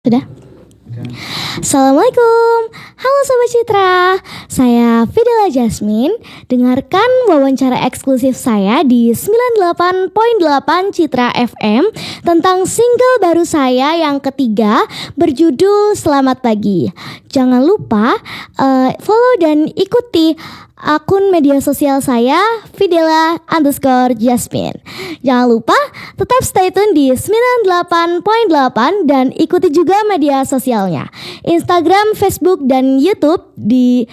Sudah? Assalamualaikum, halo Sobat Citra, saya Fidela Jasmine. Dengarkan wawancara eksklusif saya di 98.8 Citra FM tentang single baru saya yang ketiga berjudul Selamat Pagi. Jangan lupa follow dan ikuti akun media sosial saya Fidela_Jasmine. Jangan lupa tetap stay tune di 98.8 dan ikuti juga media sosialnya Instagram, Facebook, dan YouTube di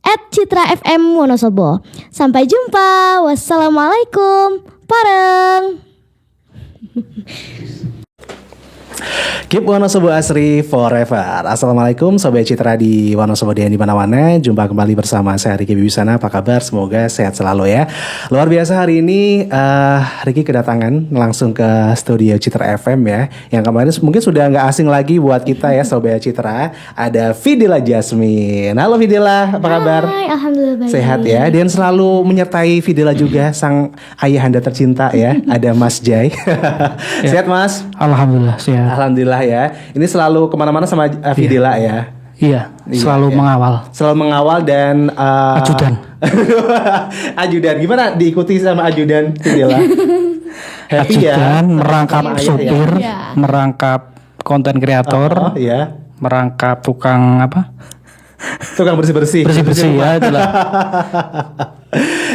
@CitraFM Wonosobo. Sampai jumpa. Wassalamualaikum. Pareng. Keep Wonosobo Asri forever. Assalamualaikum Sobat Citra di Wonosobo dan di mana-mana. Jumpa kembali bersama saya Riki Bibisana. Apa kabar? Semoga sehat selalu ya. Luar biasa hari ini Riki kedatangan langsung ke studio Citra FM ya. Yang kemarin mungkin sudah nggak asing lagi buat kita ya Sobat Citra. Ada Fidela Jasmine. Halo Fidela, apa kabar? Hai, alhamdulillah baik. Sehat ya. Dan selalu menyertai Fidela juga sang ayahanda tercinta ya. Ada Mas Jai. Sehat Mas? Alhamdulillah sehat. Alhamdulillah ya. Ini selalu kemana-mana sama Fidela ya. Iya, selalu iya. mengawal. Selalu mengawal dan Ajudan. Ajudan. Gimana diikuti sama ajudan Fidela? Happy Ajudan, ya. merangkap Sama ayah supir, ya. merangkap konten kreator, ya. merangkap tukang apa? Tukang bersih-bersih. Bersih-bersih ya, itulah.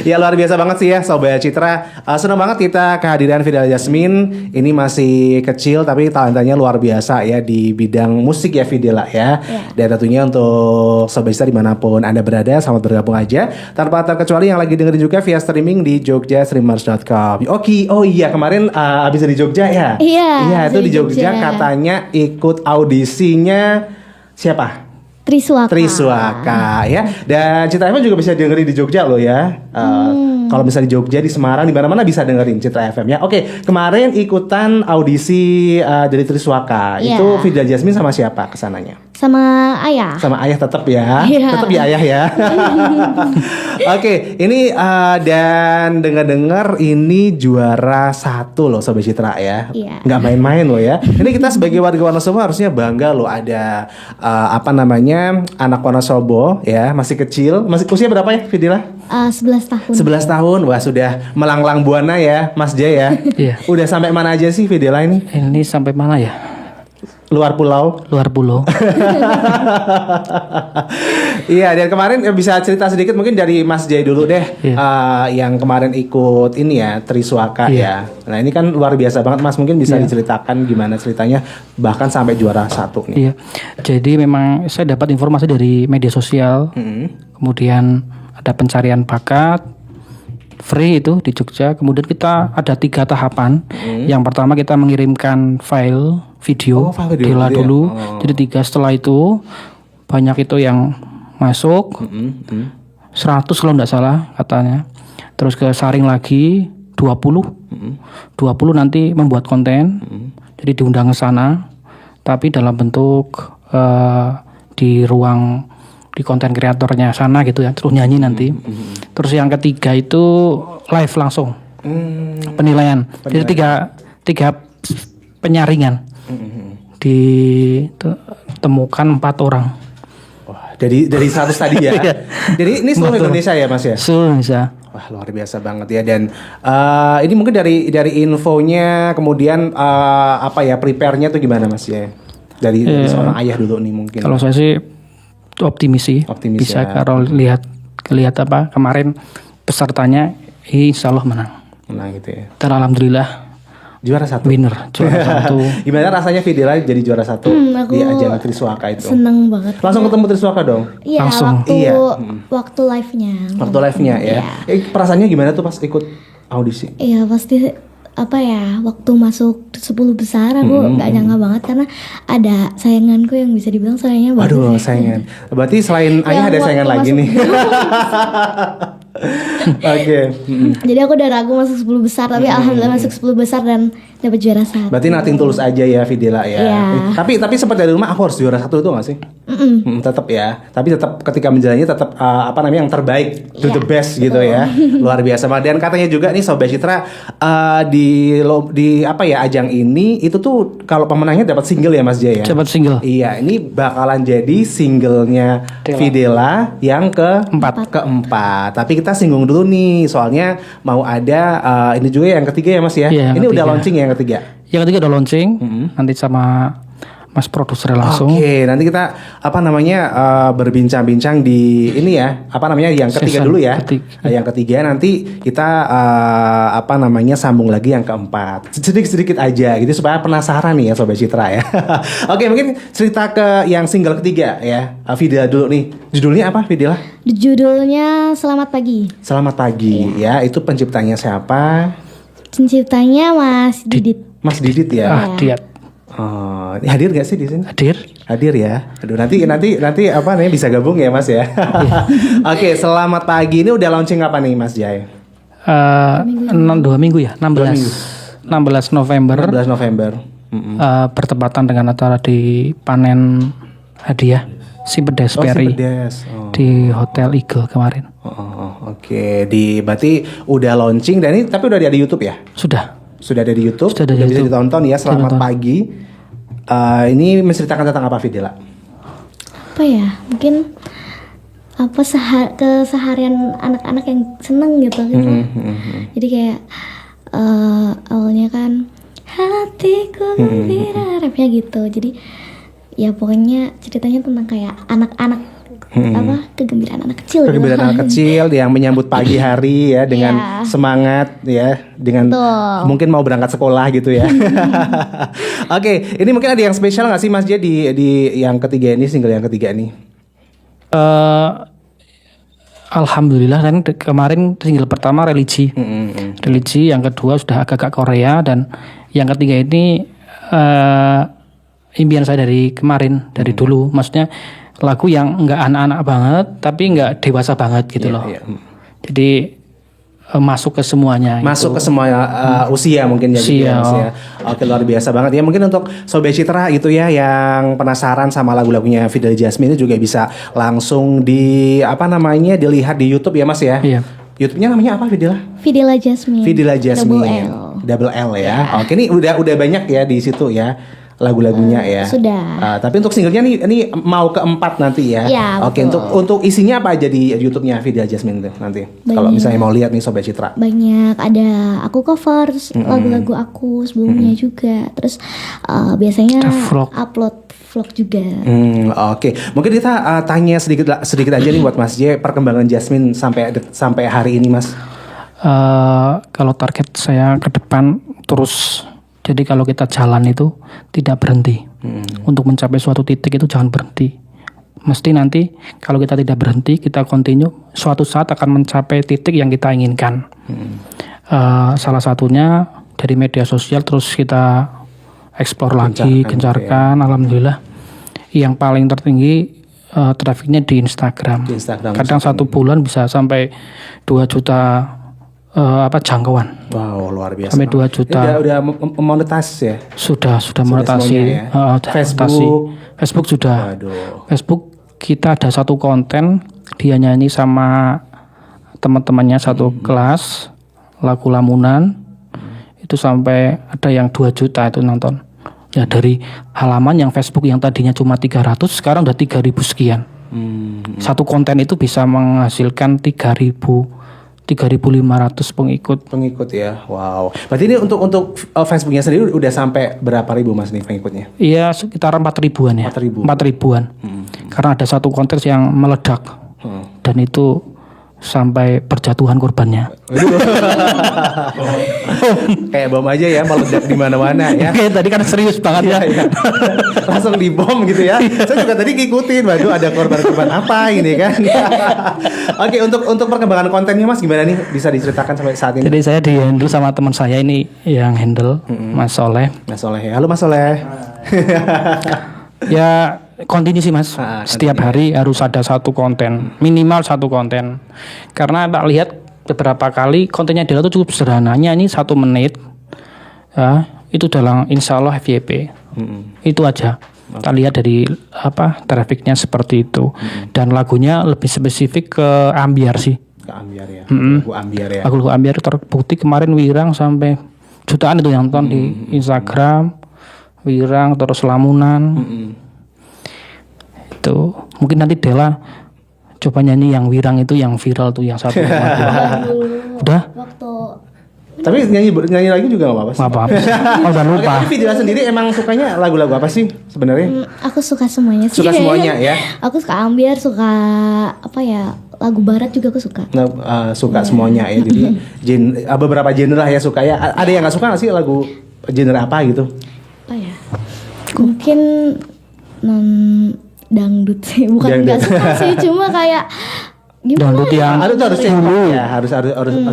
Ya luar biasa banget sih ya Sobat Citra. Senang banget kita kehadiran Fidela Jasmine. Ini masih kecil tapi talentanya luar biasa ya di bidang musik ya Fidela ya. Dan tentunya untuk Sobat Citra dimanapun Anda berada, selamat bergabung aja. Tanpa terkecuali yang lagi dengerin juga via streaming di jogjastreamers.com. Oke, oh iya kemarin abis dari Jogja ya. Iya, itu dari di Jogja Jogja. katanya ikut audisinya siapa? Triswaka ya. Dan Citra FM juga bisa dengerin di Jogja loh ya. Kalau misalnya di Jogja, di Semarang, di mana-mana bisa dengerin Citra FM ya. Oke, kemarin ikutan audisi dari Triswaka. Iya. Itu Fidela Jasmine sama siapa kesananya? Sama ayah. Sama ayah tetap ya. Iya. Tetap ya ayah ya. Oke, ini dan dengar-dengar ini juara 1 loh Sobat Citra ya. Iya. Nggak main-main loh ya. Ini kita sebagai warga Wonosobo harusnya bangga loh ada anak Wonosobo ya, masih kecil. Masih usia berapa ya Fidela? 11 tahun. 11 tahun. Wah, sudah melanglang buana ya Mas Jay ya. Iya. Udah sampai mana aja sih Fidela ini? Ini sampai mana ya? Luar pulau. Luar pulau. Iya, dan kemarin bisa cerita sedikit mungkin dari Mas Jay dulu deh. Iya. Yang kemarin ikut ini ya Triswaka ya. Nah ini kan luar biasa banget Mas. Mungkin bisa diceritakan gimana ceritanya bahkan sampai juara 1 nih. Iya. Jadi memang saya dapat informasi dari media sosial. Kemudian ada pencarian bakat free itu di Jogja. Kemudian kita ada 3 tahapan. Yang pertama kita mengirimkan file video, file video Dela gitu ya? dulu. Jadi 3 setelah itu banyak itu yang masuk. 100 kalau enggak salah katanya. Terus ke saring lagi 20. 20 nanti membuat konten. Jadi diundang ke sana. Tapi dalam bentuk di ruang di konten kreatornya sana gitu ya, terus nyanyi nanti. Terus yang ketiga itu live langsung penilaian. Jadi tiga penyaringan ditemukan 4 orang. Wah, dari 100 tadi ya. Jadi ini seluruh Indonesia ya Mas ya. Seluruh Indonesia. Wah luar biasa banget ya. Dan ini mungkin dari infonya kemudian prepare-nya tuh gimana Mas ya? Dari seorang ayah dulu nih mungkin. Kalau saya sih optimis sih. Bisa ya. kalau lihat kemarin pesertanya insya Allah menang gitu ya. dan alhamdulillah Juara 1. winner juara 1. Gimana rasanya Fidela jadi juara 1 Aku di ajang Triswaka itu? seneng banget. Langsung ketemu Triswaka dong? Iya, Langsung. waktu live-nya. Waktu live-nya ya? Perasaannya gimana tuh pas ikut audisi? Iya, pasti waktu masuk 10 besar aku nggak nyangka banget karena ada sayanganku yang bisa dibilang sayangnya bagus. Waduh, sayangan. Berarti selain ayah ada sayangan lagi nih. Oke. Jadi aku udah ragu masuk 10 besar tapi alhamdulillah masuk 10 besar dan dapat juara 1. Berarti nothing tulus aja ya Videla ya. Iya. Tapi sempat dari rumah aku harus juara 1 itu nggak sih? Tetap ya. Tapi tetap ketika menjalani tetap yang terbaik, do the best gitu ya. Luar biasa banget. Dan katanya juga nih Sobat Citra di ajang ini itu tuh kalau pemenangnya dapat single ya Mas Jay ya. Dapat single. Iya, ini bakalan jadi singlenya Videla yang keempat. Tapi kita singgung dulu nih, soalnya mau ada ini juga yang ketiga ya Mas ya. Iya, Ini udah ketiga. launching ya yang ketiga. Yang ketiga udah launching, nanti sama Mas produser langsung. Oke, nanti kita berbincang-bincang di ini ya, yang ketiga Season dulu ya. ketiga. Yang ketiga nanti kita sambung lagi yang keempat. Sedikit-sedikit aja gitu supaya penasaran nih ya Sobat Citra ya. Oke, mungkin cerita ke yang single ketiga ya. Videla dulu nih. Judulnya apa Videla? Judulnya Selamat Pagi. Selamat pagi ya. Itu penciptanya siapa? Penciptanya Mas Didit. Mas Didit ya. Diat Oh, ini hadir gak sih di sini? hadir. Hadir ya. Aduh nanti bisa gabung ya Mas ya. Oke, selamat pagi. Ini udah launching apa nih Mas Jai? 2 minggu ya, 16 November. 16 November. Bertepatan dengan acara di panen hadiah Simpedes Perry Simpedes. di Hotel Eagle kemarin. Oke. Berarti udah launching dan ini tapi udah ada di YouTube ya? Sudah ada di YouTube. Sudah ada di bisa YouTube. ditonton ya. Selamat pagi. Ini menceritakan tentang apa Videla? Apa ya? Mungkin keseharian anak-anak yang seneng gitu. Jadi kayak awalnya kan hatiku gembira, rapnya gitu. Jadi ya pokoknya ceritanya tentang kayak anak-anak kegembiraan anak kecil. Kegembiraan anak kecil yang menyambut pagi hari ya dengan semangat ya, dengan mungkin mau berangkat sekolah gitu ya. Oke, ini mungkin ada yang spesial nggak sih Mas Jay di yang ketiga ini, single yang ketiga nih? Alhamdulillah kan kemarin single pertama religi, yang kedua sudah agak-agak Korea, dan yang ketiga ini impian saya dari kemarin, dari dulu, maksudnya lagu yang nggak anak-anak banget tapi nggak dewasa banget gitu loh. Jadi masuk ke semuanya. Masuk ke semua usia mungkin ya gitu ya, Mas ya. Oke, luar biasa banget ya. Mungkin untuk Sobat Citra gitu ya yang penasaran sama lagu-lagunya Videla Jasmine itu juga bisa langsung dilihat di YouTube ya Mas ya. Iya. YouTube-nya namanya apa Videla? Videla Jasmine. Videla Jasmine. Double L ya. Oke, ini udah banyak ya di situ ya lagu-lagunya ya. Sudah. Tapi untuk singlenya ini mau keempat nanti ya. Iya, Oke, betul. untuk isinya apa aja di YouTube-nya Videla Jasmine tuh nanti? Kalau misalnya mau lihat nih Sobat Citra. Banyak, ada aku cover terus lagu-lagu aku sebelumnya juga. Terus biasanya upload vlog juga. Oke. Mungkin kita tanya sedikit aja nih buat Mas J, perkembangan Jasmine sampai hari ini Mas. Kalau target saya ke depan terus. Jadi kalau kita jalan itu tidak berhenti. Untuk mencapai suatu titik itu jangan berhenti. Mesti nanti kalau kita tidak berhenti, kita continue, suatu saat akan mencapai titik yang kita inginkan. Salah satunya dari media sosial terus kita explore lagi, gencarkan. Alhamdulillah. Yang paling tertinggi trafiknya di Instagram. Kadang 1 bulan bisa sampai 2 juta jangkauan. Wow, luar biasa. Sampai 2 juta. Udah monetize ya? Sudah monetasi. Ya? Facebook sudah. Waduh. Facebook kita ada satu konten, dia nyanyi sama teman-temannya satu kelas, lagu Lamunan. Itu sampai ada yang 2 juta itu nonton. Ya dari halaman yang Facebook yang tadinya cuma 300 sekarang udah 3.000 sekian. Satu konten itu bisa menghasilkan 3.500 pengikut ya. Wow. Berarti ini untuk Facebooknya sendiri udah sampai berapa ribu Mas nih pengikutnya? Iya, sekitar 4.000-an ya. 4.000-an. Karena ada satu konten yang meledak. Dan itu sampai berjatuhan korbannya. Kayak bom aja ya, meledak di mana-mana ya. Kayak tadi kan serius banget ya. Langsung dibom gitu ya. Saya juga tadi ngikutin, waduh ada korban-korban apa ini kan. Oke, untuk perkembangan kontennya Mas gimana nih? Bisa diceritakan sampai saat ini? Jadi saya di-handle sama teman saya ini yang handle, Mas Soleh. Mas Soleh. Halo Mas Soleh. Ya kontinu sih Mas. Setiap hari harus ada satu konten, minimal satu konten. Karena tak lihat beberapa kali kontennya dia tuh cukup sederhananya, ini 1 menit. Ya, itu dalam insya Allah FYP. Itu aja. Kita lihat dari trafiknya seperti itu. Dan lagunya lebih spesifik ke ambiar sih. Ke ambiar ya. Lagu ambiar ya. Lagu ambiar terbukti kemarin Wirang sampai jutaan itu yang nonton di Instagram. Wirang terus Lamunan. Itu mungkin nanti Dela coba nyanyi yang Wirang itu yang viral tuh yang 1,2. Udah? Waktu Tapi nyanyi lagi juga nggak apa-apa sih. Nggak apa-apa. Oh, udah lupa. Tapi Vidila sendiri emang sukanya lagu-lagu apa sih sebenarnya? aku suka semuanya sih. Suka semuanya ya? Aku suka ambiar, suka apa ya, lagu barat juga aku suka. Nah, suka semuanya ya. Jadi beberapa genre lah ya suka ya. Ada yang nggak suka nggak sih lagu genre apa gitu? Apa ya? Mungkin dangdut sih, bukan Dangdut. nggak suka sih, cuma kayak gimana? Dangdut yang Ada tuh harus cengkok ya, harus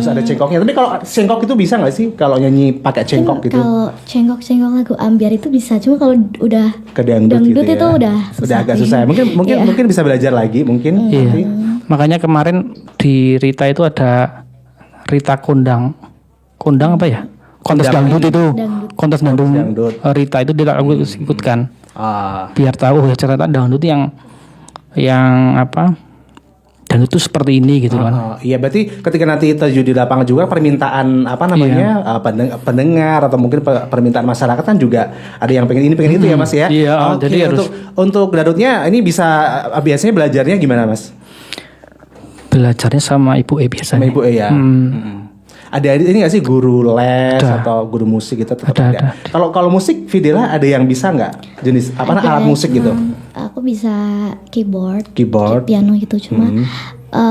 ada cengkoknya. Tapi kalau cengkok itu bisa nggak sih kalau nyanyi pakai cengkok gitu? Kalau cengkok lagu ambiar itu bisa, cuma kalau udah Ke dangdut gitu ya. itu udah agak sih. susah. Iya. Mungkin bisa belajar lagi mungkin. Iya. nanti. Makanya kemarin di Rita itu ada Rita Kondang apa ya? Kontes dangdut itu. Kontes dangdut. Rita itu dia aku ikutkan. Biar tahu ya ternyata dangdut yang dangdut itu seperti ini gitu kan. Iya, berarti ketika nanti terjun di lapangan juga permintaan pendengar atau mungkin permintaan masyarakat kan juga ada yang pengen ini pengen itu ya Mas ya. Iya, Oke, jadi untuk dangdutnya ini bisa biasanya belajarnya gimana Mas? Belajarnya sama Ibu E biasanya. Sama Ibu E ya. Ada ini nggak sih guru les atau guru musik gitu? Ada. Kalau musik Videla ada yang bisa nggak jenis alat musik gitu? Aku bisa keyboard, Keyboard. piano gitu, cuma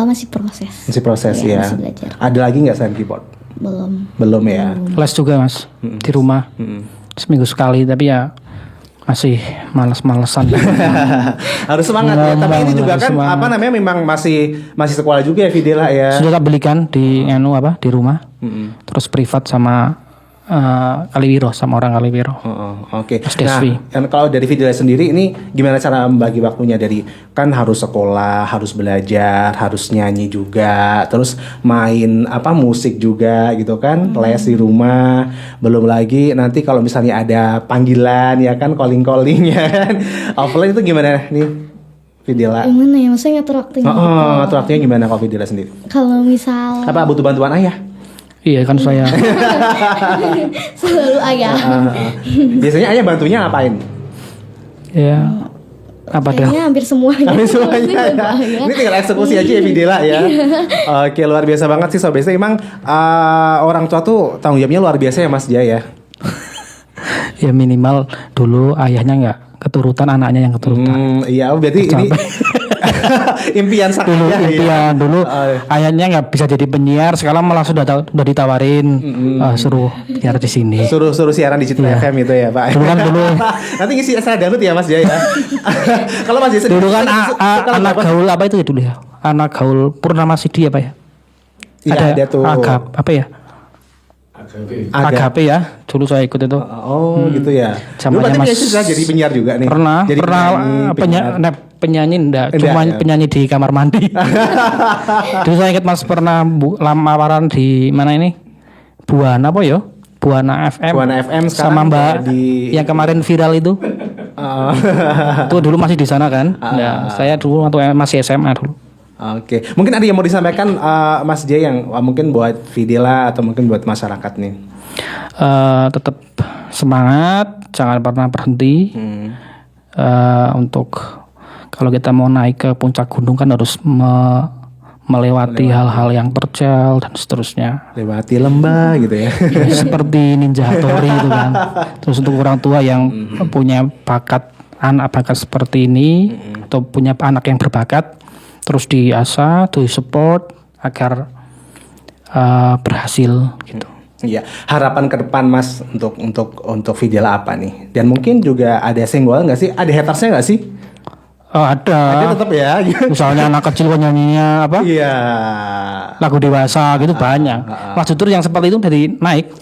masih proses. Masih proses ya. Masih belajar. Ada lagi nggak selain keyboard? Belum ya. Les juga Mas di rumah. Seminggu sekali tapi ya masih males-malesan. Harus semangat ya. Tapi ini juga kan memang masih sekolah juga ya Videla ya. Sudah tak belikan di di rumah. Terus privat sama Kaliwiro sama orang Kaliwiro. Oke. Mas Desvi. Nah, kalau dari Videla sendiri ini gimana cara membagi waktunya dari kan harus sekolah, harus belajar, harus nyanyi juga, terus main musik juga gitu kan, les di rumah, belum lagi nanti kalau misalnya ada panggilan ya kan, calling ya kan, offline itu gimana nih Videla? Gimana ya, maksudnya ngatur waktunya? Ngatur waktunya gimana kalau Videla sendiri? Kalau misal Apa butuh bantuan ayah? Iya kan saya. selalu ayah. Biasanya ayah bantunya ngapain? Ya. Apa dah? Kayaknya hampir semuanya. Tapi semuanya ya. Ini tinggal eksekusi aja ya Videla ya. Oke, luar biasa banget sih Sob Besti. Emang orang tua tuh tanggung jawabnya luar biasa ya Mas Jaya. Ya minimal dulu ayahnya nggak keturutan, anaknya yang keturutan. Iya, berarti ini impian dulu ayahnya nggak bisa jadi penyiar, sekarang malah sudah ditawarin suruh biar di sini. Suruh siaran di Citra FM itu ya Pak. Dulu nanti ngisi acara dangdut ya Mas Jaya. Kalau Mas Jaya dulu kan anak gaul apa itu ya dulu ya, anak gaul Purnama Sidi apa ya? Ada tuh apa ya? AGP ya, dulu saya ikut itu. Gitu ya. Lu berarti biasa jadi penyiar juga nih. Pernah penyanyi enggak, cuma penyanyi di kamar mandi. Dulu saya ingat Mas pernah lamaran di mana ini? Buana apa ya? Buana FM sama Mbak yang kemarin viral itu. Tuh dulu masih di sana kan? Nah, saya dulu waktu masih SMA dulu. Oke, mungkin ada yang mau disampaikan Mas Jay yang mungkin buat Videla atau mungkin buat masyarakat nih. Tetap semangat, jangan pernah berhenti. Untuk kalau kita mau naik ke puncak gunung kan harus melewati hal-hal yang terjal dan seterusnya. Lewati lembah gitu ya. Seperti Ninja Hattori itu kan. Terus untuk orang tua yang punya anak bakat seperti ini atau punya anak yang berbakat, terus diasah, support agar berhasil gitu. Iya, harapan ke depan Mas untuk Videla apa nih? Dan mungkin juga ada senggol nggak sih? Ada hatersnya nggak sih? Ada tetap ya. Misalnya anak kecil nyanyinya apa? Iya. Lagu dewasa gitu banyak. Mas Jutur yang seperti itu dari naik.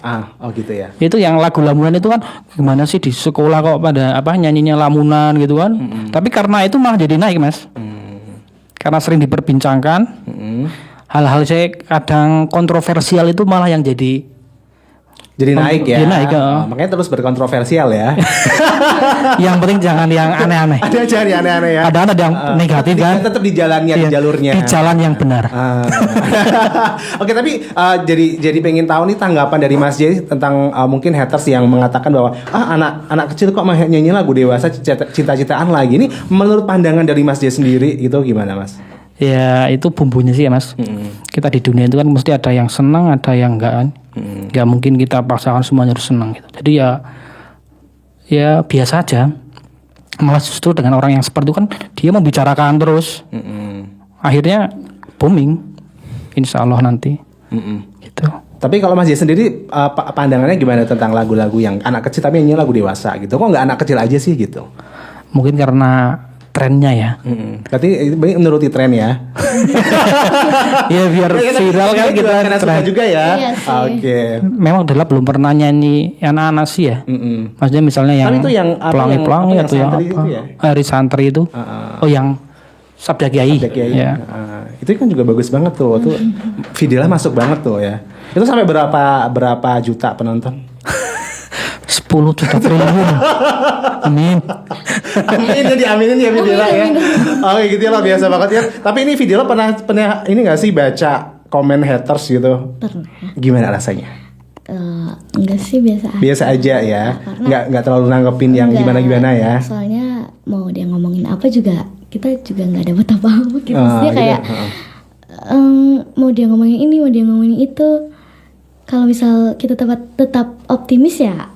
Gitu ya. Itu yang lagu lamunan itu kan gimana sih di sekolah kok pada nyanyinya lamunan gitu kan? Tapi karena itu malah jadi naik Mas. Karena sering diperbincangkan. Hal-hal saya kadang kontroversial itu malah yang jadi Jadi naik ya. Dia naik, makanya terus berkontroversial ya. Yang penting jangan yang aneh-aneh. Ada aja yang aneh-aneh ya. Ada yang negatif kan. Tetap di jalannya, di Iya, jalurnya. Di jalan yang benar. Oke, tapi jadi pengen tahu nih tanggapan dari Mas J tentang mungkin haters yang mengatakan bahwa anak kecil kok mah nyanyi lagu dewasa cinta-cintaan lagi. Ini menurut pandangan dari Mas J sendiri itu gimana, Mas? Ya itu bumbunya sih ya Mas. Kita di dunia itu kan mesti ada yang senang, ada yang enggak kan. Enggak mungkin kita paksakan semuanya harus senang gitu. Jadi ya biasa aja. Malah justru dengan orang yang seperti itu kan dia membicarakan terus. Akhirnya booming. Insya Allah nanti. Gitu. Tapi kalau Mas J sendiri pandangannya gimana tentang lagu-lagu yang anak kecil tapi nyanyi lagu dewasa gitu? Kok nggak anak kecil aja sih gitu? Mungkin karena trennya ya. Berarti menuruti tren ya. Ya biar viral kan kita karena suka juga ya. Iya sih. Oke. Memang adalah belum pernah nyanyi anak-anak sih ya. Maksudnya misalnya yang Kan itu yang apa, pelangi-pelangi yang atau yang santri apa? itu ya? Hari santri itu. Oh yang Sabda Kiai. Sabda Kiai. Ya. Itu kan juga bagus banget tuh. Tuh videonya masuk banget tuh ya. Itu sampai berapa juta penonton? 10 juta triliun. Amin. Amin ya, diaminin ya Videla ya. Oke gitu ya, luar biasa banget ya. Tapi ini Videla pernah ini nggak sih baca komen haters gitu? Pernah. Gimana rasanya? Enggak sih, biasa aja. Biasa aja ya. Nggak terlalu nanggepin yang Enggak, gimana ya. Soalnya mau dia ngomongin apa juga kita juga nggak dapat apa-apa gitu. Maksudnya gitu. kayak mau dia ngomongin ini, mau dia ngomongin itu. Kalau misal kita tetap optimis ya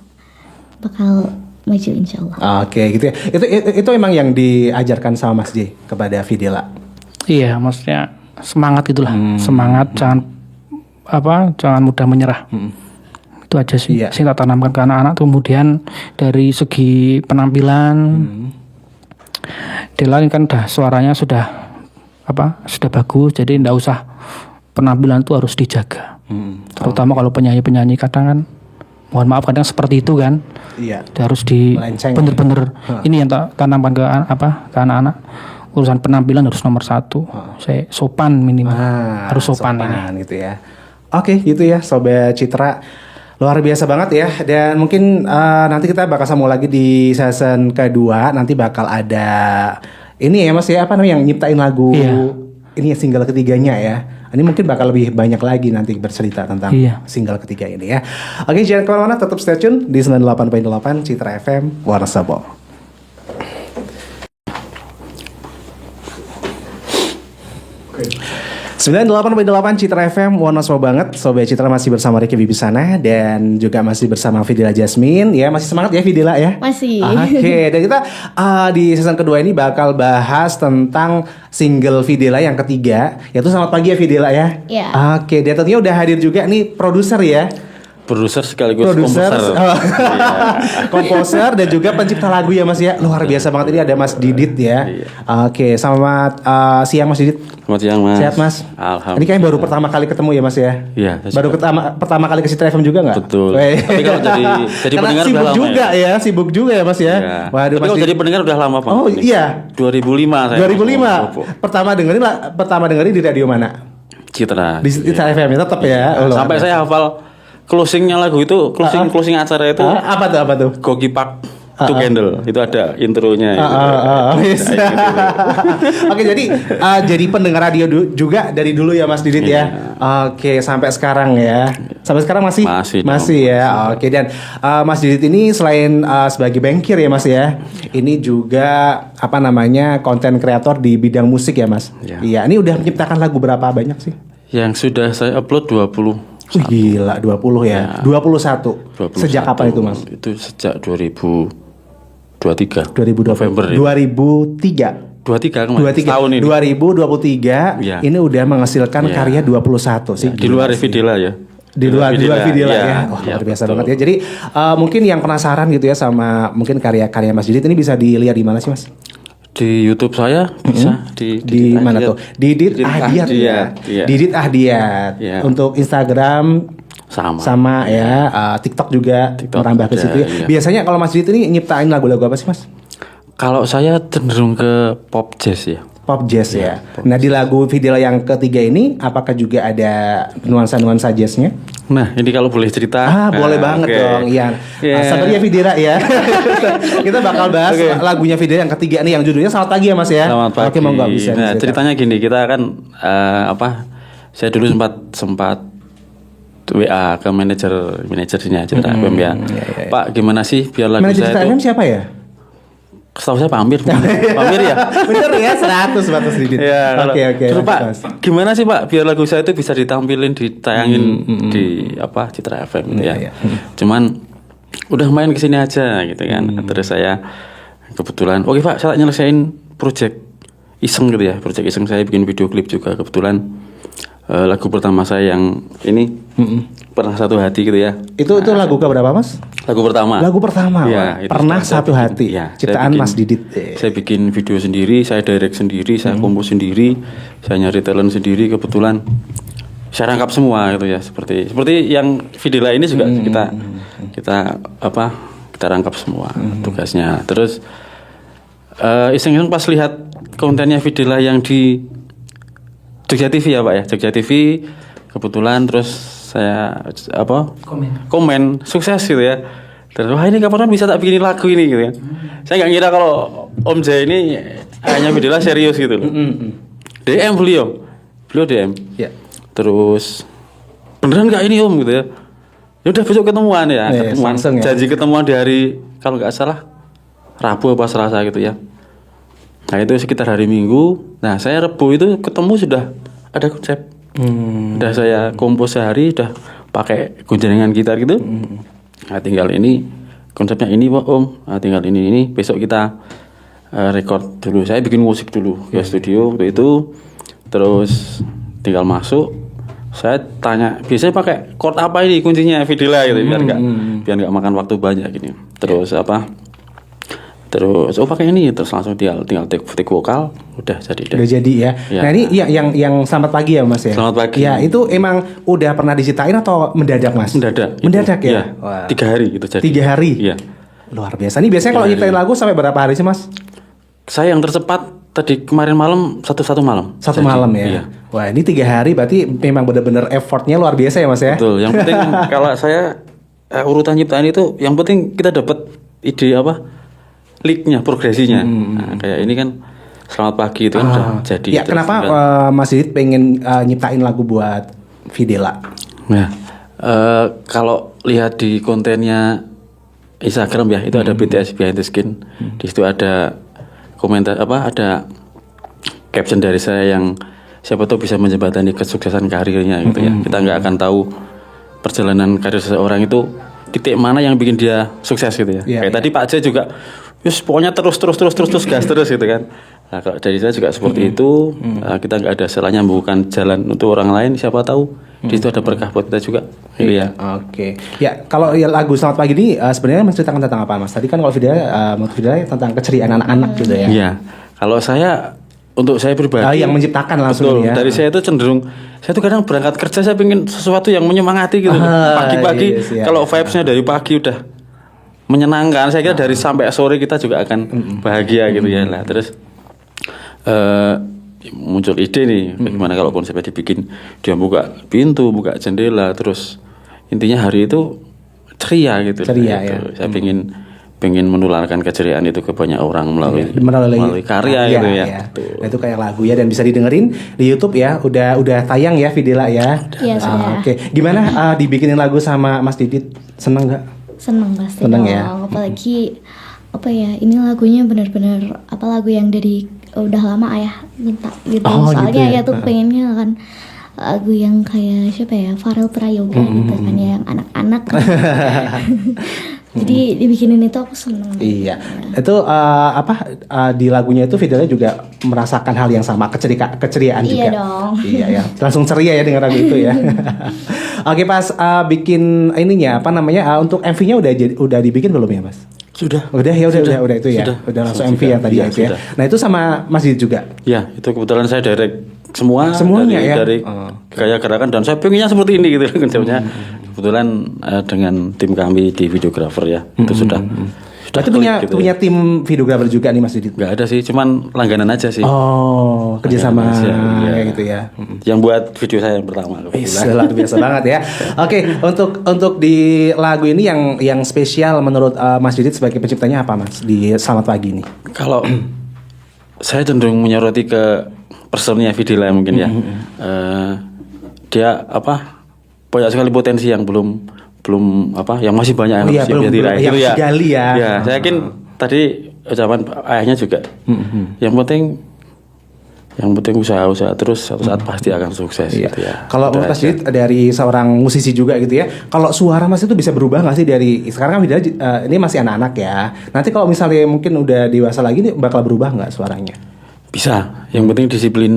bakal maju insya Allah. Oke gitu ya. Itu emang yang diajarkan sama Mas J kepada Videla. Iya, maksudnya semangat gitulah. Semangat, jangan mudah menyerah. Itu aja sih. Iya. Saya tanamkan ke anak-anak. Kemudian dari segi penampilan, Dela kan suaranya sudah bagus. Jadi ndak usah penampilan itu harus dijaga. Terutama kalau penyanyi kadang kan, mohon maaf kadang seperti itu kan. Iya. Dia harus Melenceng. bener-bener ini yang tanamkan ke anak-anak. Urusan penampilan harus nomor 1. Saya sopan minimal. Harus sopan ini. Gitu ya. Oke gitu ya Sobat Citra. Luar biasa banget ya. Dan mungkin nanti kita bakal sambung lagi di season kedua. Nanti bakal ada ini ya Mas ya, apa namanya yang nyiptain lagu. Iya. Ini single ketiganya ya. Ini mungkin bakal lebih banyak lagi nanti bercerita tentang single ketiga ini ya. Oke, jangan kemana-mana, tetap stay tune di 98.8 Citra FM Wonosobo. Okay. 98.8 Citra FM Wonosobo banget. Sobat Citra masih bersama Ricky Bibisana dan juga masih bersama Videla Jasmine. Ya, masih semangat ya Videla ya? Masih. Oke, dan kita di season kedua ini bakal bahas tentang single Videla yang ketiga, yaitu Selamat Pagi ya Videla ya. Iya. Oke, dan tentunya udah hadir juga nih produser ya. Produser sekaligus Produser, komposer. komposer dan juga pencipta lagu ya Mas ya. Luar biasa banget, ini ada Mas Didit ya. Oke, selamat siang Mas Didit. Selamat siang Mas. Sehat Mas? Alhamdulillah. Ini kayaknya baru pertama kali ketemu ya Mas ya? Iya. Baru pertama kali ke Citra FM juga nggak? Betul. Tapi kalau jadi karena pendengar sibuk udah lama juga ya, sibuk juga ya Mas ya. Iya. Waduh Tapi Mas. kalau jadi pendengar udah lama Pak. Oh iya. 2005 saya. 2005. Pertama dengerin di radio mana? Citra. Di Citra FM ya tetap ya. Oh, Sampai saya hafal closingnya lagu itu, closing acara itu. Apa tuh? Gogi Pak to Candle. Itu ada intronya. Yes. Oke, jadi pendengar radio juga dari dulu ya Mas Didit ya. Oke, sampai sekarang ya. Sampai sekarang masih ya. Oke, dan Mas Didit ini selain sebagai bankir ya Mas ya, ini juga konten kreator di bidang musik ya Mas. Iya, ini udah menciptakan lagu berapa banyak sih? Yang sudah saya upload 20. Gila, 20 ya. 21. Sejak kapan itu Mas? Itu sejak 2023. 2023. November. 2003. 23 kemarin. Tahun ini. 2023 Ya. ini udah menghasilkan karya 21 sih. Di luar Videla ya. Di luar Videla ya. Wah, ya, luar biasa betul. banget ya. Jadi mungkin yang penasaran gitu ya sama mungkin karya-karya Mas Didit ini bisa dilihat di mana sih Mas? Di YouTube saya bisa di mana tuh? Didit Ahdiat ya. Iya. Didit Ahdiat. Iya. Untuk Instagram sama ya, TikTok juga merambah ke ada, situ ya. iya. Biasanya kalau Mas Didit ini nyiptain lagu-lagu apa sih Mas? Kalau saya cenderung ke pop jazz ya. Pop jazz ya. Nah di lagu Videla yang ketiga ini apakah juga ada nuansa-nuansa jazznya? Nah, ini kalau boleh cerita. Boleh banget oke. dong, Ian. Sabar ya Vidira ya. Kita bakal bahas lagunya Vidira yang ketiga nih, yang judulnya Selamat Pagi ya Mas ya. Selamat pagi. Oke, mau nggak bisa. Nah, ceritanya gini, kita kan saya dulu sempat WA ke manajernya Citra FM ya. Pak, gimana sih biar lagu Manajer Citra saya FM itu? siapa ya? Setahu saya Pak Amir. Pak Amir ya? Bener ya, 100 batas didit. Ya, Oke. Terus Pak, Mas. gimana sih Pak biar lagu saya itu bisa ditampilin, ditayangin di Citra FM gitu ya. Iya. Cuman udah main kesini aja gitu kan. Terus saya kebetulan, oke Pak, saya nyelesain project iseng gitu ya. Project iseng saya bikin video klip juga kebetulan. Lagu pertama saya yang ini Pernah Satu Hati gitu ya. Itu lagu keberapa Mas? Lagu pertama. Lagu pertama. Ya, Wah. itu Pernah saya Satu Hati. Ya, Ciptaan Mas Didit. Saya bikin video sendiri, saya direct sendiri, saya kompos sendiri, saya nyari talent sendiri. Kebetulan saya rangkap semua gitu ya. Seperti yang Videla ini juga kita rangkap semua tugasnya. Terus iseng-iseng pas lihat kontennya Videla yang di Jogja TV ya Pak ya, Jogja TV kebetulan, terus saya komen sukses gitu ya. Terus wah ini kapan bisa tak bikin lagu ini gitu ya. Saya nggak kira kalau Om Jai ini hanya Videla serius gitu loh. DM beliau DM. Ya. Terus beneran nggak ini Om gitu ya. Ya udah besok ketemuan ya, ketemuan langsung ya. janji ketemuan di hari kalau nggak salah Rabu apa Selasa gitu ya. Nah itu sekitar hari Minggu. Nah saya Rebu itu ketemu sudah ada konsep. Udah saya kompos sehari, udah pakai gunjengan gitar gitu. Nah tinggal ini konsepnya ini Pak Om. Nah, tinggal ini besok kita record dulu. Saya bikin musik dulu ya studio waktu itu. Terus tinggal masuk. Saya tanya biasanya pakai chord apa ini kuncinya Videla gitu biar nggak makan waktu banyak gini. Terus Terus pakai ini, terus langsung tinggal take vokal, udah jadi. Udah jadi ya. Ya. Nah ini yang Selamat Pagi ya Mas ya. Selamat Pagi. Ya itu emang udah pernah diciptain atau mendadak Mas? Mendadak ya. Iya. 3 hari gitu jadi. 3 hari. Iya. Luar biasa. Nih biasanya kalau nyiptain lagu sampai berapa hari sih Mas? Saya yang tercepat tadi kemarin malam satu malam. Satu malam ya. Iya. Wah ini 3 hari berarti memang benar-benar effortnya luar biasa ya Mas ya. Betul. Yang penting kalau saya urutan nyiptain itu, yang penting kita dapat ide linknya, progresinya. Nah, kayak ini kan Selamat Pagi itu kan udah jadi. Ya kenapa Mas Didit pengen nyiptain lagu buat Videla? Nah, kalau lihat di kontennya Instagram ya, itu ada BTS Behind the Skin. Di situ ada komentar ada caption dari saya yang siapa tahu bisa menjembatani kesuksesan karirnya gitu ya. Kita nggak akan tahu perjalanan karir seseorang itu titik mana yang bikin dia sukses gitu ya. Kayak tadi Pak J juga pokoknya terus gas terus gitu kan. Nah, kalau dari saya juga seperti itu. Kita nggak ada salahnya membuka jalan untuk orang lain, siapa tahu di situ ada berkah buat kita juga. Iya. Oke. Ya kalau lagu Selamat Pagi ini sebenarnya menceritakan tentang apa Mas? Tadi kan kalau Videla tentang keceriaan anak-anak gitu ya. Iya. Kalau untuk saya pribadi yang menciptakan langsung betul, ya. dari saya itu cenderung, saya tuh kadang berangkat kerja saya pengen sesuatu yang menyemangati gitu. Pagi-pagi kalau vibes-nya dari pagi udah menyenangkan, saya kira dari sampai sore kita juga akan bahagia gitu ya. Lah terus muncul ide nih, bagaimana kalau konsepnya dibikin dia buka pintu, buka jendela, terus intinya hari itu ceria gitu. Ceria gitu. ya. Saya pengen menularkan keceriaan itu ke banyak orang melalui karya gitu ya. Nah, itu kayak lagu ya, dan bisa didengerin di YouTube ya. Udah tayang ya Videla ya. Iya sudah. Oke. Gimana dibikinin lagu sama Mas Didit? Seneng nggak? Seneng pasti Seneng dong. ya. Apalagi ini lagunya benar-benar lagu yang dari udah lama ayah minta gitu. Soalnya gitu ya. ayah tuh pengennya kan lagu yang kayak siapa ya, Farel Prayoga gitu kan ya, yang anak-anak. Jadi dibikinin itu aku seneng. Iya. Itu di lagunya itu Videla juga merasakan hal yang sama, keceriaan juga. Iya dong. Iya ya. Langsung ceria ya dengan lagu itu ya. Oke, pas bikin ininya untuk MV-nya udah dibikin belum ya, Mas? Sudah. Udah itu ya. Udah langsung MV ya tadi ya itu ya. Nah, itu sama Mas Didit juga. Ya, itu kebetulan saya direct semuanya dari, ya. Dari gaya gerakan, dan saya pengennya seperti ini gitu konsepnya. Kebetulan dengan tim kami di videografer ya, itu Berarti klik gitu punya tim videografer juga nih Mas Didit? Nggak ada sih, cuman langganan aja sih. Oh, kerjasama Langganan aja, iya. kayak gitu ya. Yang buat video saya yang pertama kebetulan. Luar biasa banget ya. Oke, untuk di lagu ini yang spesial menurut Mas Didit sebagai penciptanya apa Mas di Selamat Pagi ini? Kalau saya cenderung menyoroti ke personnya Vidila mungkin ya. Dia banyak sekali potensi yang belum yang masih banyak yang harus belum diraih yang gitu ya. digali ya. Ya, saya yakin tadi ucapan ayahnya juga. Yang penting usaha terus suatu saat pasti akan sukses Iya. gitu ya. Kalau menurut Mas Didit dari seorang musisi juga gitu ya, kalau suara Mas itu bisa berubah nggak sih dari sekarang kan Vidal ini masih anak-anak ya. Nanti kalau misalnya mungkin udah dewasa lagi nih bakal berubah nggak suaranya? Bisa. Yang penting disiplin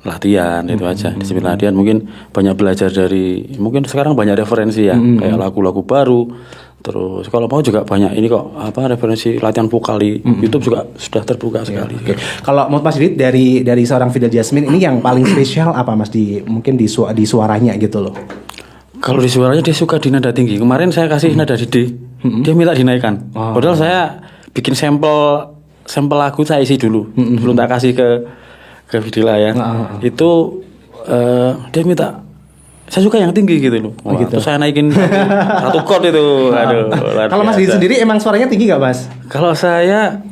latihan itu aja. Disiplin latihan, mungkin banyak belajar dari, mungkin sekarang banyak referensi ya, kayak lagu-lagu baru. Terus kalau mau juga banyak ini kok referensi latihan vokal di YouTube juga sudah terbuka sekali. Oke. Kalau menurut Mas Didit dari seorang Vidal Jasmine ini yang paling spesial apa Mas mungkin di suaranya gitu loh. Kalau di suaranya dia suka di nada tinggi. Kemarin saya kasih nada di D, dia minta dinaikkan. Padahal saya bikin sampel lagu saya isi dulu, sebelum tak kasih ke Vidila ya. Itu dia minta, saya suka yang tinggi gitu loh. Gitu. Terus saya naikin satu chord itu. Aduh. Kalau Mas Didit sendiri emang suaranya tinggi nggak Mas? Kalau saya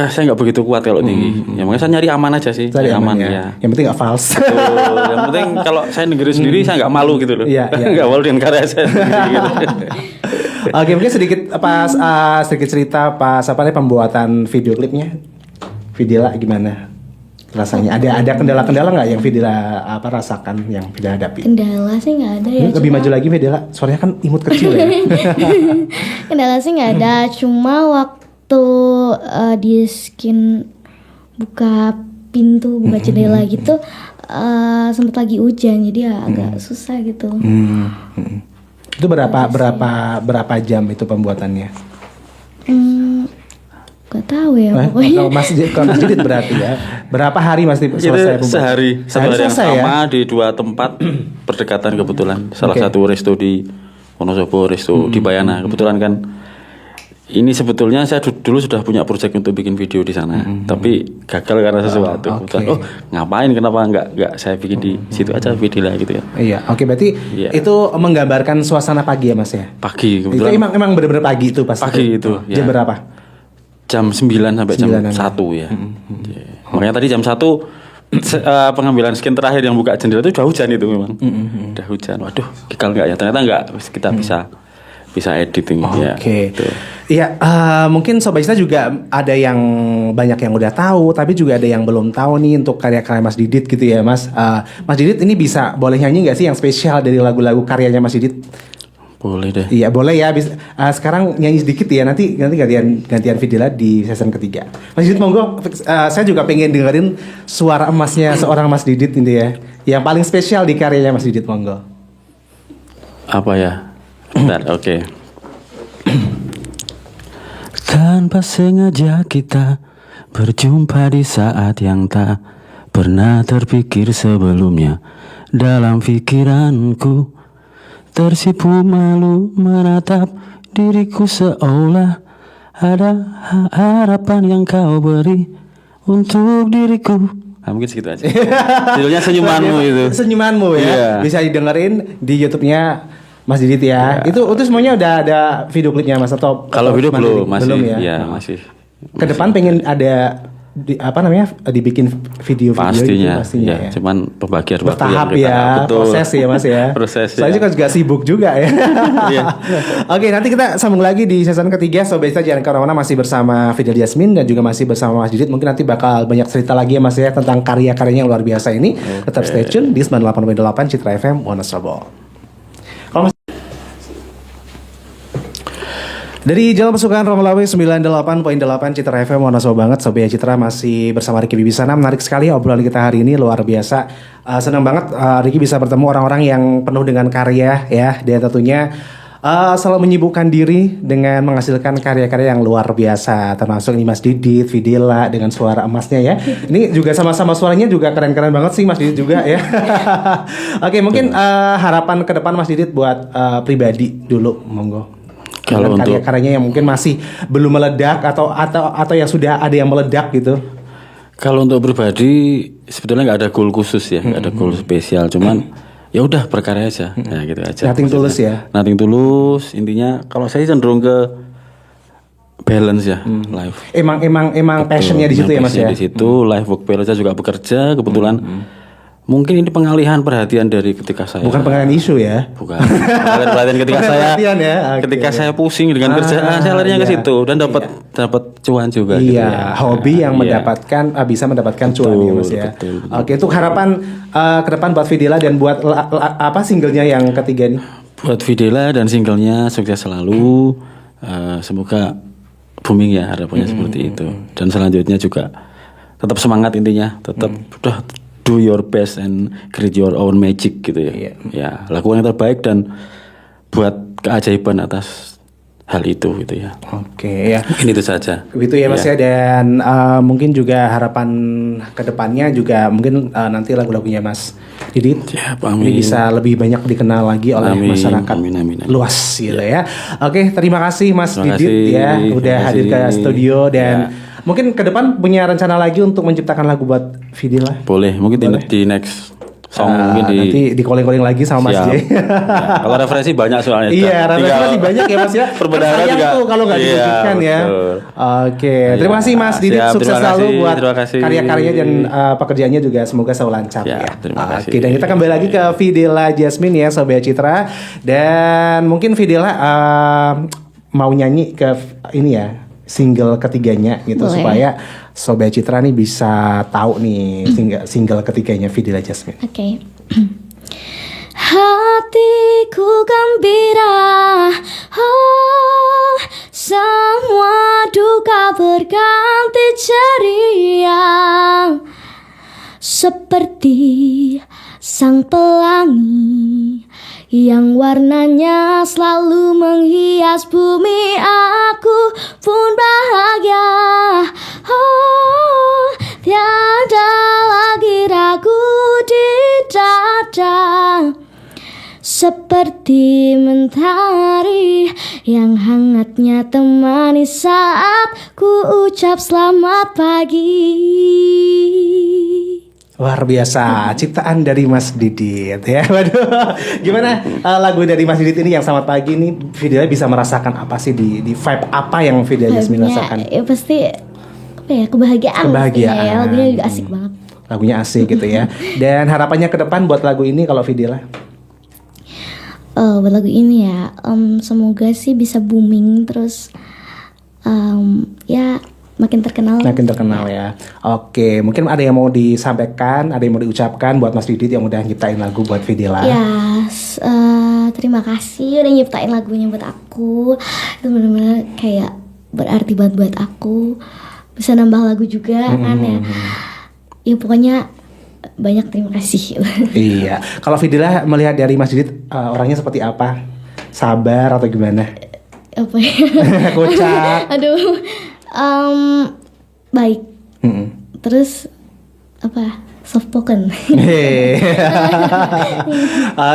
nggak begitu kuat kalau tinggi. Ya makanya saya nyari aman aja sih. Cari aman ya. ya. Yang penting nggak false. Yang penting kalau saya dengerin sendiri saya nggak malu gitu loh. Iya. Nggak malu dengan karya saya sendiri gitu. Oke, mungkin sedikit cerita pembuatan video klipnya. Vidila gimana rasanya? Ada kendala-kendala nggak yang Vidila rasakan, yang Vidila hadapi? Kendala sih nggak ada ya. Lebih maju lagi Vidila, suaranya kan imut kecil ya. Kendala sih nggak ada, cuma waktu di skin buka pintu, buka jendela gitu, sempat lagi hujan, jadi ya agak susah gitu. Itu berapa jam itu pembuatannya? Gak tahu ya pokoknya. Kalau Mas Didit berarti ya. Berapa hari Mas selesai Itu sehari yang selesai sama di 2 tempat berdekatan kebetulan. Salah satu resto di Wonosobo, resto di Bayana. Kebetulan kan ini sebetulnya saya dulu sudah punya proyek untuk bikin video di sana, tapi gagal karena sesuatu. Ngapain? Kenapa nggak saya bikin di situ aja Vidila gitu ya? Iya, oke, berarti itu menggambarkan suasana pagi ya Mas ya? Pagi Itu kebetulan. emang benar-benar pagi itu pas. Pagi itu. Jam Ya. berapa? Jam 9 sampai jam 1 ya. Makanya tadi jam 1 pengambilan skin terakhir yang buka jendela itu udah hujan itu memang. Udah hujan. Waduh, gagal nggak ya? Ternyata nggak. Kita bisa editing ya. Oke. Gitu. Iya, mungkin Sobat Citra juga ada yang banyak yang udah tahu, tapi juga ada yang belum tahu nih untuk karya-karya Mas Didit gitu ya, Mas. Mas Didit ini boleh nyanyi nggak sih yang spesial dari lagu-lagu karyanya Mas Didit? Boleh deh. Iya, boleh ya. Sekarang nyanyi sedikit ya, nanti gantian Vidila di season ketiga. Mas Didit monggo, saya juga pengen dengerin suara emasnya seorang Mas Didit ini ya. Yang paling spesial di karyanya Mas Didit, monggo. Apa ya? Bentar, oke. Tanpa sengaja kita berjumpa di saat yang tak pernah terpikir sebelumnya. Dalam pikiranku tersipu malu menatap diriku, seolah ada harapan yang kau beri untuk diriku. Nah, mungkin segitu aja. Judulnya Senyumanmu itu. Senyumanmu ya. Iya. Bisa didengerin di YouTube-nya Mas Didit ya. Itu semuanya udah ada video klipnya Mas atau Kalau video belum, masih belum ya? ya, masih. Ke depan pengen ada dibikin video Pastinya, ya. Cuman pembagian waktu bertahap yang kita, ya, betul. proses ya Mas ya. Proses. Soalnya juga sibuk juga ya. Iya. Oke, nanti kita sambung lagi di season ketiga. Sobat Citra jangan kemana-mana, masih bersama Vidal Jasmine dan juga masih bersama Mas Didit. Mungkin nanti bakal banyak cerita lagi ya Mas ya tentang karya-karyanya yang luar biasa ini. Tetap stay tune di 98.8 Citra FM Wonosobo. Dari Jalan Pesukan Romelawe 98.8 Citra FM, Wonosobo banget. Sobat Citra masih bersama Ricky Bibisana. Menarik sekali obrolan kita hari ini, luar biasa. Senang banget Ricky bisa bertemu orang-orang yang penuh dengan karya ya. Dan tentunya selalu menyibukkan diri dengan menghasilkan karya-karya yang luar biasa. Termasuk ini Mas Didit, Vidila dengan suara emasnya ya. Ini juga sama-sama suaranya juga keren-keren banget sih Mas Didit juga ya. Oke, mungkin harapan ke depan Mas Didit buat pribadi dulu, monggo. Kalau dengan untuk- karya-karyanya yang mungkin masih belum meledak atau yang sudah ada yang meledak gitu? Kalau untuk pribadi sebetulnya nggak ada goal khusus ya, nggak ada goal spesial. Cuman ya udah berkarya aja, nah gitu aja. Nothing tulus Maksudnya. ya? Nothing tulus. Intinya kalau saya cenderung ke balance ya, life. Emang passionnya di situ ya Mas ya? Di situ life work balance. Saya juga bekerja kebetulan. Mungkin ini pengalihan perhatian dari ketika saya. Bukan pengalihan isu ya? Bukan. Pengalihan perhatian ketika Bukan saya. perhatian ya, oke. Ketika saya pusing dengan kerjaan, saya larinya ke iya. situ dan dapat cuan juga. gitu Iya, ya. hobi yang Iya. bisa mendapatkan cuan ya Mas ya. betul. Oke, itu harapan ke depan buat Videla dan buat apa singlenya yang ketiga nih? Buat Videla dan singlenya sukses selalu. Semoga booming ya, harapannya seperti itu. Dan selanjutnya juga tetap semangat intinya, tetap udah do your best and create your own magic gitu ya. Iya. Ya, lakukan yang terbaik dan buat keajaiban atas hal itu gitu ya. Oke ya. Mungkin itu saja. Begitu ya Mas ya, dan mungkin juga harapan kedepannya juga mungkin nanti lagu-lagunya Mas Didit Siap, ini amin. bisa lebih banyak dikenal lagi oleh Amin, masyarakat amin. luas gitu ya. Oke, terima kasih Mas Terima Didit kasih, ya terima udah hadir ke kasih. studio dan Ya. mungkin ke depan punya rencana lagi untuk menciptakan lagu buat Videla. Boleh, mungkin di next song mungkin nanti di calling lagi sama Mas Siap. J. Ya, kalau referensi banyak soalnya. Iya, referensi Tinggal masih banyak ya Mas ya. Perbedaannya Sayang juga. tuh kalau nggak Iya, diwujudkan ya. betul. Oke, terima kasih Mas Didit, Siap, sukses terima selalu kasih, buat terima kasih. karya-karyanya dan pekerjaannya juga semoga selalu lancar Ya, ya. terima kasih. Oke, dan kita kembali lagi ke Videla Jasmine ya Sobat Citra, dan mungkin Videla mau nyanyi ke ini ya single ketiganya gitu Boleh. supaya Sobat Citra nih bisa tahu nih single ketiganya Videla Jasmine. Oke. Hatiku gembira, oh, semua duka berganti ceria, seperti sang pelangi yang warnanya selalu menghias bumi. Aku pun bahagia, oh, tiada lagi ragu di dada, seperti mentari yang hangatnya temani saat ku ucap selamat pagi. Luar biasa, ciptaan dari Mas Didit ya. Waduh, gimana lagu dari Mas Didit ini yang selamat pagi ini Videla bisa merasakan apa sih di vibe apa yang Videla Jasmine Vibe-nya, rasakan? ya pasti apa ya, kebahagiaan pastinya ya. Lagunya juga asik banget. Lagunya asik gitu ya. Dan harapannya ke depan buat lagu ini kalau Videla? Buat lagu ini ya, semoga sih bisa booming terus, ya makin terkenal. Makin terkenal ya. Oke, mungkin ada yang mau disampaikan, ada yang mau diucapkan buat Mas Didit yang udah nyiptain lagu buat Videla. Ya, terima kasih udah nyiptain lagunya buat aku. Itu benar-benar kayak berarti banget buat aku. Bisa nambah lagu juga kan ya. Ya pokoknya banyak terima kasih. Iya. Kalau Videla melihat dari Mas Didit orangnya seperti apa? Sabar atau gimana? Apa ya? Kocak. Aduh, baik. Mm-mm. Terus apa? Soft spoken. Hehe.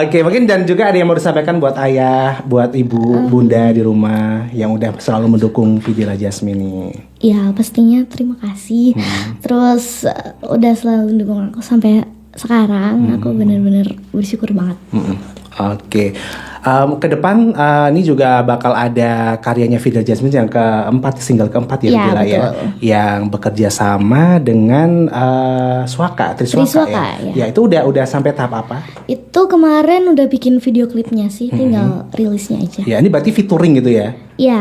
Oke, mungkin dan juga ada yang mau disampaikan buat ayah, buat ibu, bunda di rumah yang udah selalu mendukung Videla Jasmine nih. Ya pastinya terima kasih. Terus udah selalu mendukung aku sampai sekarang. Aku benar-benar bersyukur banget. Oke, ke depan ini juga bakal ada karyanya Videla Jasmine yang keempat, single keempat ya, Ya, Videla ya, betul. yang bekerja sama dengan Triswaka Triswaka, ya. Ya itu udah sampai tahap apa? Itu kemarin udah bikin video klipnya sih, tinggal rilisnya aja. Ya ini berarti featuring gitu ya? Ya.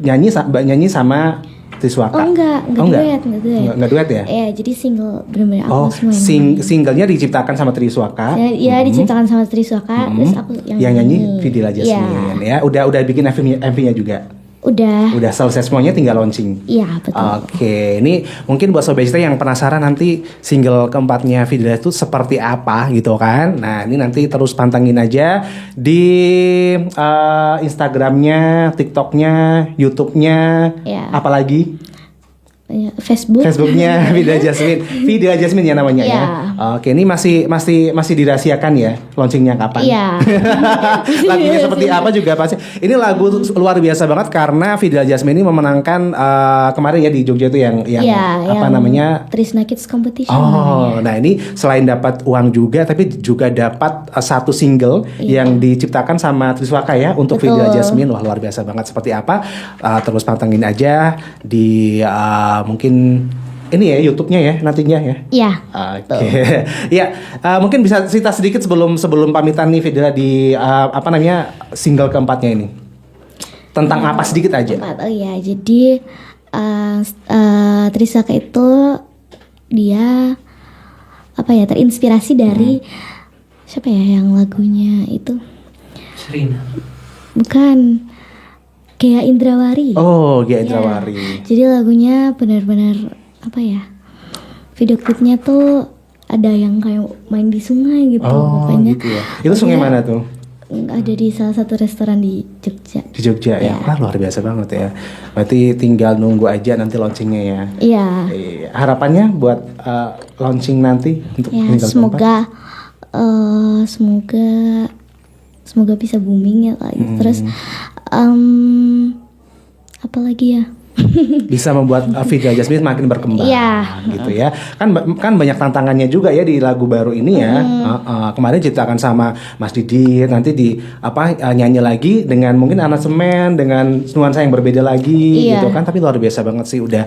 Nyanyi sama Triswaka? Oh enggak duet. Enggak duet ya? Ya, jadi single bener-bener Oh, aku semua yang singlenya diciptakan sama Triswaka. Ya, diciptakan sama Triswaka, terus aku yang nyanyi Videla Jasmine ya. Udah bikin MV-nya juga. Udah selesai semuanya, tinggal launching. Iya, betul. Oke, ini mungkin buat Sobat Citra yang penasaran nanti single keempatnya Videla itu seperti apa gitu kan. Nah, ini nanti terus pantengin aja di Instagramnya, TikToknya, YouTube-nya, Ya. apalagi Facebooknya Videla Jasmine. Videla Jasmine ya namanya ya. Iya. Oke, ini masih dirahasiakan ya launchingnya kapan? Iya. Lagunya seperti apa juga pasti. Ini lagu luar biasa banget karena Videla Jasmine ini memenangkan kemarin ya di Jogja itu yang apa namanya? Trisna Kids Competition. Oh, nah ini selain dapat uang juga, tapi juga dapat satu single yang diciptakan sama Triswaka ya untuk Betul. Videla Jasmine. Wah, luar biasa banget. Seperti apa? Terus pantengin aja di mungkin ini ya YouTube-nya ya nantinya ya. Iya. Oke, ya mungkin bisa cerita sedikit sebelum pamitan nih Videla di apa namanya single keempatnya ini tentang apa sedikit aja. Oh iya, jadi Trisaka itu dia apa ya, terinspirasi dari siapa ya yang lagunya itu? Serina. Bukan, Gea Indrawari. Oh, Gea Indrawari. Jadi lagunya benar-benar apa ya? Video klipnya tuh ada yang kayak main di sungai gitu Oh, pokoknya. gitu ya. Itu sungai mana tuh? Ada di salah satu restoran di Jogja. Di Jogja ya. Wah, luar biasa banget ya. Berarti tinggal nunggu aja nanti launchingnya ya. Iya. Iya. Harapannya buat launching nanti untuk Ya, single keempat? semoga bisa booming ya Kak. Terus apa lagi ya? Bisa membuat Videla Jasmine makin berkembang gitu ya. Kan banyak tantangannya juga ya di lagu baru ini ya. Kemarin ciptakan sama Mas Didit, nanti di nyanyi lagi dengan mungkin aransemen dengan nuansa yang berbeda lagi gitu kan. Tapi luar biasa banget sih udah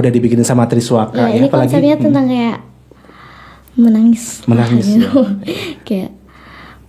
dibikinin sama Triswaka ya. Ini konsepnya tentang kayak menangis ya. kayak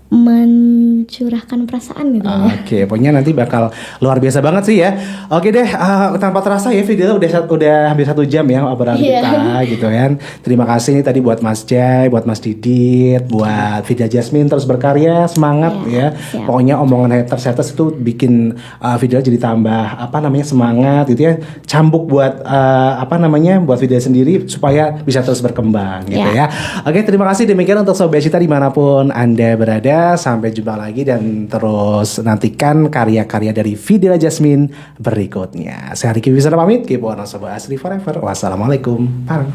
mencurahkan perasaan gitu ya. Oke, pokoknya nanti bakal luar biasa banget sih ya. Oke deh, tanpa terasa ya Videla udah hampir 1 jam ya obrolan kita gitu kan. Terima kasih nih tadi buat Mas Jai, buat Mas Didit, buat Videla Jasmine terus berkarya, semangat ya. Siap. Pokoknya omongan haters itu bikin Videla jadi tambah semangat gitu ya. Cambuk buat buat Videla sendiri supaya bisa terus berkembang gitu ya. Oke, terima kasih demikian untuk Sobat Cita dimanapun Anda berada. Sampai jumpa lagi dan terus nantikan karya-karya dari Videla Jasmine berikutnya. Saya Riki Wisana pamit, keep on Sobat Asri forever. Wassalamualaikum. Parang.